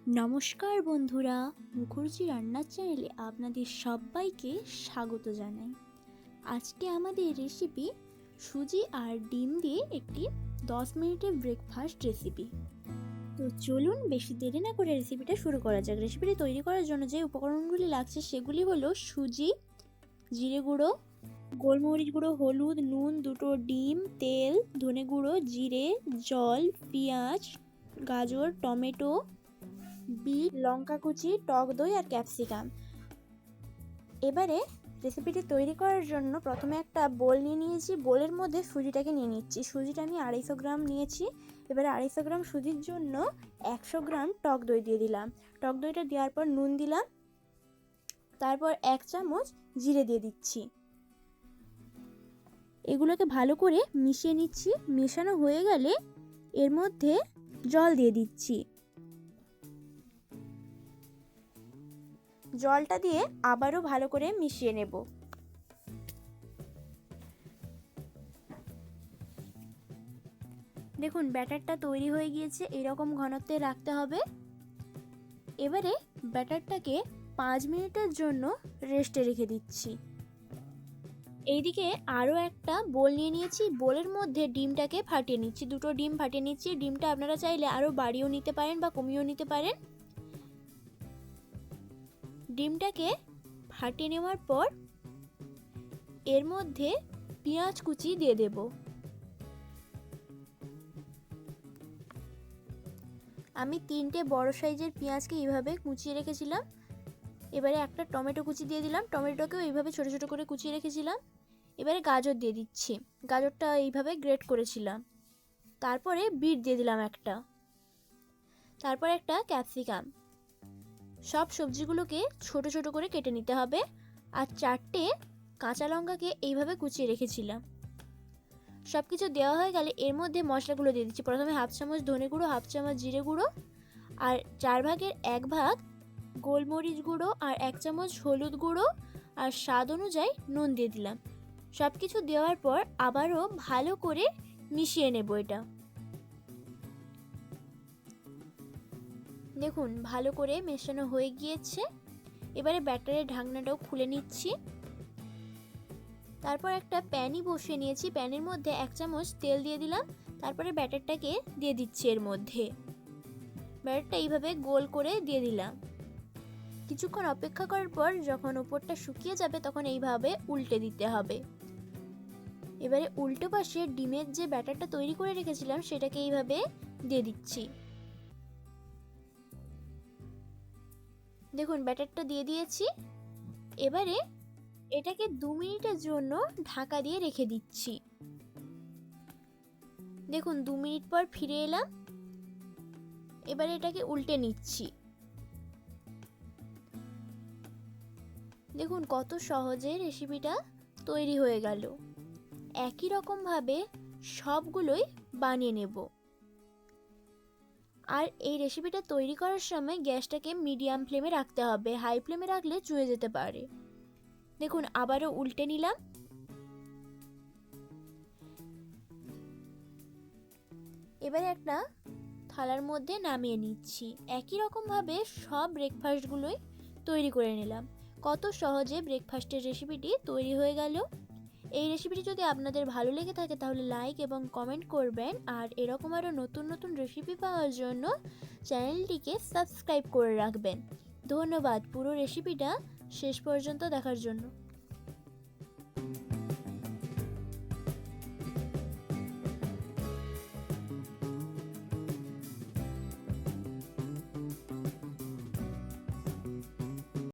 নমস্কার বন্ধুরা, মুখুর্জি রান্নার চ্যানেলে আপনাদের সবাইকে স্বাগত জানাই। আজকে আমাদের রেসিপি সুজি আর ডিম দিয়ে একটি 10 মিনিটের ব্রেকফাস্ট রেসিপি। তো চলুন বেশি দেরি না করে রেসিপিটা শুরু করা যাক। রেসিপিটি তৈরি করার জন্য যে উপকরণগুলি লাগছে সেগুলি হলো সুজি, জিরে গুঁড়ো, গোলমরিচ গুঁড়ো, হলুদ, নুন, দুটো ডিম, তেল, ধনে গুঁড়ো, জিরে, জল, পেঁয়াজ, গাজর, টমেটো, বিট, লঙ্কা কুচি, টক দই আর ক্যাপসিকাম। এবারে রেসিপিটি তৈরি করার জন্য প্রথমে একটা বোল নিয়ে নিয়েছি। বোলের মধ্যে সুজিটাকে নিয়ে নিচ্ছি। সুজিটা আমি 250 গ্রাম নিয়েছি। এবারে 250 গ্রাম সুজির জন্য 100 গ্রাম টক দই দিয়ে দিলাম। টক দইটা দেওয়ার পর নুন দিলাম। তারপর 1 চামচ জিরে দিয়ে দিচ্ছি। এগুলোকে ভালো করে মিশিয়ে নিচ্ছি। মেশানো হয়ে গেলে এর মধ্যে জল দিয়ে দিচ্ছি। জলটা দিয়ে আবারও ভালো করে মিশিয়ে নেব। দেখুন ব্যাটারটা তৈরি হয়ে গিয়েছে, এরকম ঘনত্বে রাখতে হবে। এবারে ব্যাটারটাকে 5 মিনিটের জন্য রেস্টে রেখে দিচ্ছি। এইদিকে আরও একটা বোল নিয়ে নিয়েছি। বোলের মধ্যে ডিমটাকে ফাটিয়ে নিচ্ছি। দুটো ডিম ফাটিয়ে নিচ্ছি। ডিমটা আপনারা চাইলে আরও বাড়িয়েও নিতে পারেন বা কমিয়েও নিতে পারেন। ডিমটাকে ফাটিয়ে নেওয়ার পর এর মধ্যে পেঁয়াজ কুচি দিয়ে দেব। আমি 3টে বড় সাইজের পেঁয়াজকে এইভাবে কুচিয়ে রেখেছিলাম। এবারে একটা টমেটো কুচি দিয়ে দিলাম। টমেটোকেও এইভাবে ছোট ছোট করে কুচিয়ে রেখেছিলাম। এবারে গাজর দিয়ে দিচ্ছি। গাজরটা এইভাবে গ্রেট করেছিলাম। তারপরে বিট দিয়ে দিলাম একটা। তারপর একটা ক্যাপসিকাম। সব সবজিগুলোকে ছোট ছোট করে কেটে নিতে হবে। আর 4টে কাঁচা লঙ্কাকে এইভাবে কুচিয়ে রেখেছিলাম। সব কিছু দেওয়া হয়ে গেলে এর মধ্যে মশলাগুলো দিয়ে দিচ্ছি। প্রথমে 1/2 চামচ ধনে গুঁড়ো, 1/2 চামচ জিরে গুঁড়ো, আর 4 ভাগের 1 ভাগ গোলমরিচ গুঁড়ো, আর 1 চামচ হলুদ গুঁড়ো, আর স্বাদ অনুযায়ী নুন দিয়ে দিলাম। সব কিছু দেওয়ার পর আবারও ভালো করে মিশিয়ে নেব এটা। দেখুন ভালো করে মেশানো হয়ে গিয়েছে। এবারে ব্যাটারের ঢাকনাটাও খুলে নিচ্ছি। তারপর একটা প্যানই বসিয়ে নিয়েছি। প্যানের মধ্যে 1 চামচ তেল দিয়ে দিলাম। তারপরে ব্যাটারটাকে দিয়ে দিচ্ছি এর মধ্যে। ব্যাটারটা এইভাবে গোল করে দিয়ে দিলাম। কিছুক্ষণ অপেক্ষা করার পর যখন উপরটা শুকিয়ে যাবে তখন এইভাবে উল্টে দিতে হবে। এবারে উল্টো পাশে ডিমের যে ব্যাটারটা তৈরি করে রেখেছিলাম সেটাকে এইভাবে দিয়ে দিচ্ছি। দেখুন ব্যাটারটা দিয়ে দিয়েছি। এবারে এটাকে 2 মিনিটের জন্য ঢাকা দিয়ে রেখে দিচ্ছি। দেখুন 2 মিনিট পর ফিরে এলাম। এবারে এটাকে উল্টে নিচ্ছি। দেখুন কত সহজে রেসিপিটা তৈরি হয়ে গেল। একই রকমভাবে সবগুলোই বানিয়ে নেব। আর এই রেসিপিটা তৈরি করার সময় গ্যাসটাকে মিডিয়াম ফ্লেমে রাখতে হবে। হাই ফ্লেমে রাখলে চুয়ে যেতে পারে। দেখুন আবারও উল্টে নিলাম। এবারে একটা থালার মধ্যে নামিয়ে নিচ্ছি। একই রকমভাবে সব ব্রেকফাস্টগুলোই তৈরি করে নিলাম। কত সহজে ব্রেকফাস্টের রেসিপিটি তৈরি হয়ে গেল। এই রেসিপিটি যদি আপনাদের ভালো লেগে থাকে তাহলে লাইক এবং কমেন্ট করবেন। আর এরকম আরও নতুন নতুন রেসিপি পাওয়ার জন্য চ্যানেলটিকে সাবস্ক্রাইব করে রাখবেন। ধন্যবাদ পুরো রেসিপিটা শেষ পর্যন্ত দেখার জন্য।